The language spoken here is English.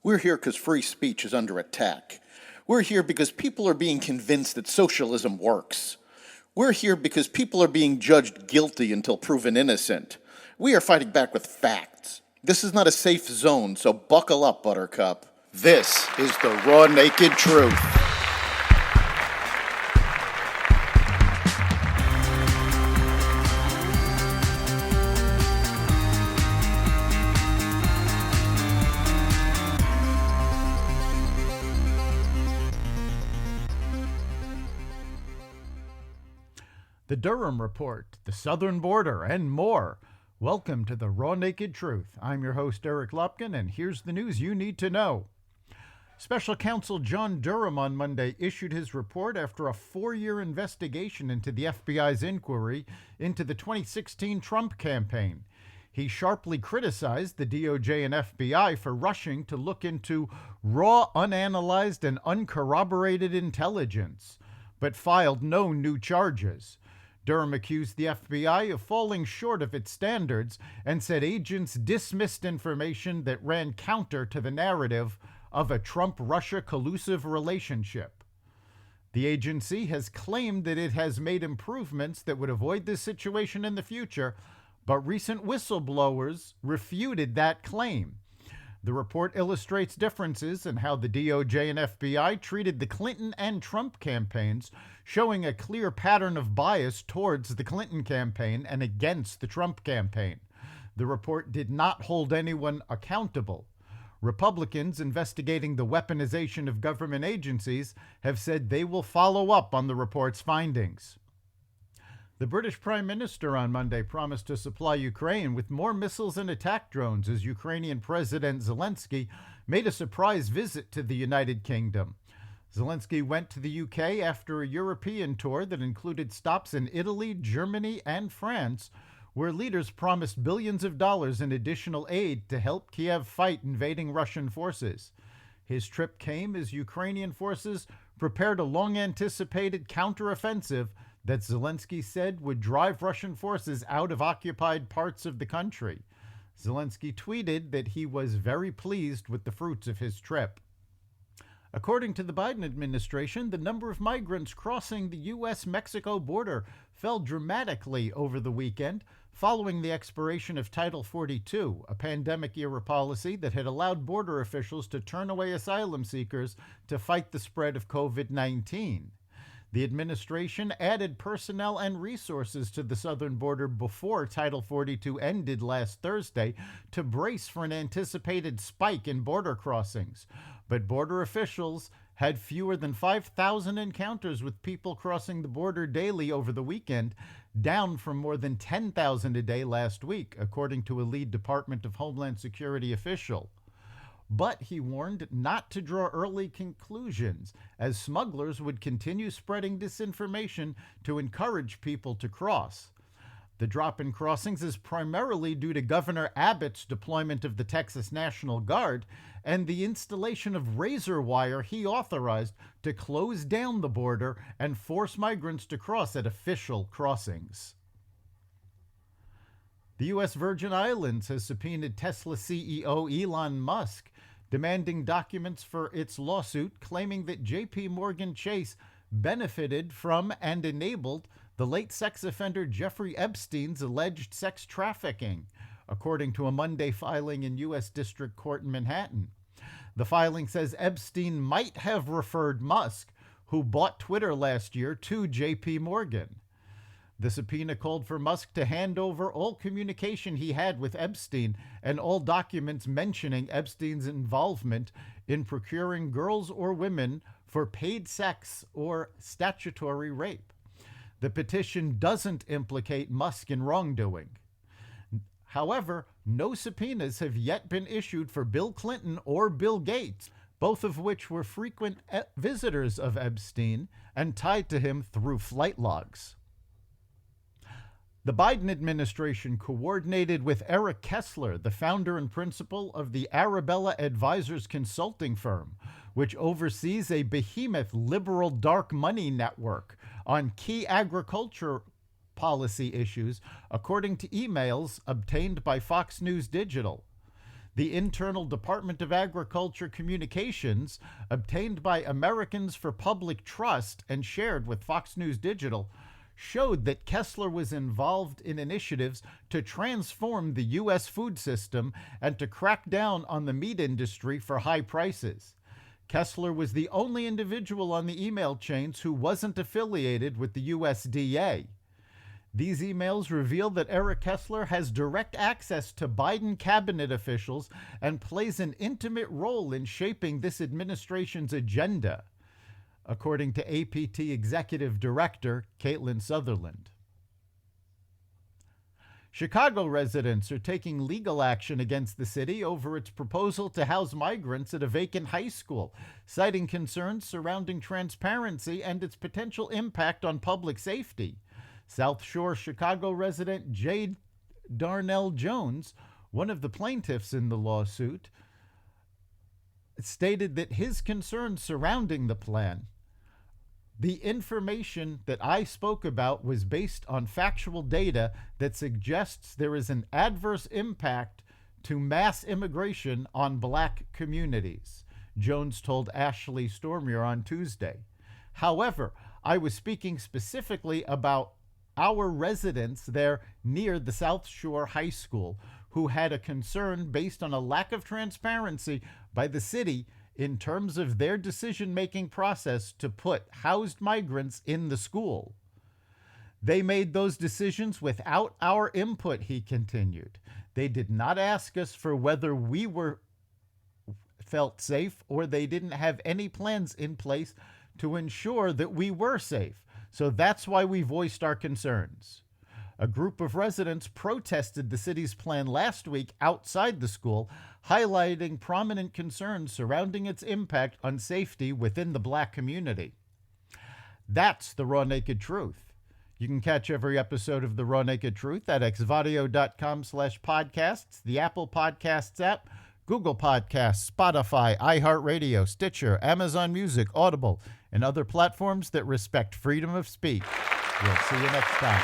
We're here because free speech is under attack. We're here because people are being convinced that socialism works. We're here because people are being judged guilty until proven innocent. We are fighting back with facts. This is not a safe zone, so buckle up, Buttercup. This is the raw, naked truth. The Durham Report, the Southern Border, and more. Welcome to the Raw Naked Truth. I'm your host, Eric Lupkin, and here's the news you need to know. Special Counsel John Durham on Monday issued his report after a 4-year investigation into the FBI's inquiry into the 2016 Trump campaign. He sharply criticized the DOJ and FBI for rushing to look into raw, unanalyzed, and uncorroborated intelligence, but filed no new charges. Durham accused the FBI of falling short of its standards and said agents dismissed information that ran counter to the narrative of a Trump-Russia collusive relationship. The agency has claimed that it has made improvements that would avoid this situation in the future, but recent whistleblowers refuted that claim. The report illustrates differences in how the DOJ and FBI treated the Clinton and Trump campaigns, showing a clear pattern of bias towards the Clinton campaign and against the Trump campaign. The report did not hold anyone accountable. Republicans investigating the weaponization of government agencies have said they will follow up on the report's findings. The British Prime Minister on Monday promised to supply Ukraine with more missiles and attack drones as Ukrainian President Zelensky made a surprise visit to the United Kingdom. Zelensky went to the UK after a European tour that included stops in Italy, Germany, and France, where leaders promised billions of dollars in additional aid to help Kiev fight invading Russian forces. His trip came as Ukrainian forces prepared a long-anticipated counteroffensive that Zelensky said would drive Russian forces out of occupied parts of the country. Zelensky tweeted that he was very pleased with the fruits of his trip. According to the Biden administration, the number of migrants crossing the U.S.-Mexico border fell dramatically over the weekend following the expiration of Title 42, a pandemic-era policy that had allowed border officials to turn away asylum seekers to fight the spread of COVID-19. The administration added personnel and resources to the southern border before Title 42 ended last Thursday to brace for an anticipated spike in border crossings. But border officials had fewer than 5,000 encounters with people crossing the border daily over the weekend, down from more than 10,000 a day last week, according to a lead Department of Homeland Security official. But he warned not to draw early conclusions, as smugglers would continue spreading disinformation to encourage people to cross. The drop in crossings is primarily due to Governor Abbott's deployment of the Texas National Guard and the installation of razor wire he authorized to close down the border and force migrants to cross at official crossings. The U.S. Virgin Islands has subpoenaed Tesla CEO Elon Musk, demanding documents for its lawsuit claiming that J.P. Morgan Chase benefited from and enabled the late sex offender Jeffrey Epstein's alleged sex trafficking, according to a Monday filing in U.S. District Court in Manhattan. The filing says Epstein might have referred Musk, who bought Twitter last year, to J.P. Morgan. The subpoena called for Musk to hand over all communication he had with Epstein and all documents mentioning Epstein's involvement in procuring girls or women for paid sex or statutory rape. The petition doesn't implicate Musk in wrongdoing. However, no subpoenas have yet been issued for Bill Clinton or Bill Gates, both of which were frequent visitors of Epstein and tied to him through flight logs. The Biden administration coordinated with Eric Kessler, the founder and principal of the Arabella Advisors consulting firm, which oversees a behemoth liberal dark money network on key agriculture policy issues, according to emails obtained by Fox News Digital. the internal Department of Agriculture communications obtained by Americans for Public Trust and shared with Fox News Digital showed that Kessler was involved in initiatives to transform the U.S. food system and to crack down on the meat industry for high prices. Kessler was the only individual on the email chains who wasn't affiliated with the USDA. These emails reveal that Eric Kessler has direct access to Biden cabinet officials and plays an intimate role in shaping this administration's agenda, according to APT Executive Director Caitlin Sutherland. Chicago residents are taking legal action against the city over its proposal to house migrants at a vacant high school, citing concerns surrounding transparency and its potential impact on public safety. South Shore Chicago resident Jade Darnell Jones, one of the plaintiffs in the lawsuit, stated that his concerns surrounding the plan, the information that I spoke about, was based on factual data that suggests there is an adverse impact to mass immigration on black communities, Jones told Ashley Stormier on Tuesday. However, I was speaking specifically about our residents there near the South Shore High School who had a concern based on a lack of transparency by the city in terms of their decision-making process to put housed migrants in the school. They made those decisions without our input, he continued. They did not ask us for whether we felt safe, or they didn't have any plans in place to ensure that we were safe. So that's why we voiced our concerns. A group of residents protested the city's plan last week outside the school, highlighting prominent concerns surrounding its impact on safety within the black community. That's the Raw Naked Truth. You can catch every episode of The Raw Naked Truth at xvadio.com/podcasts, the Apple Podcasts app, Google Podcasts, Spotify, iHeartRadio, Stitcher, Amazon Music, Audible, and other platforms that respect freedom of speech. We'll see you next time.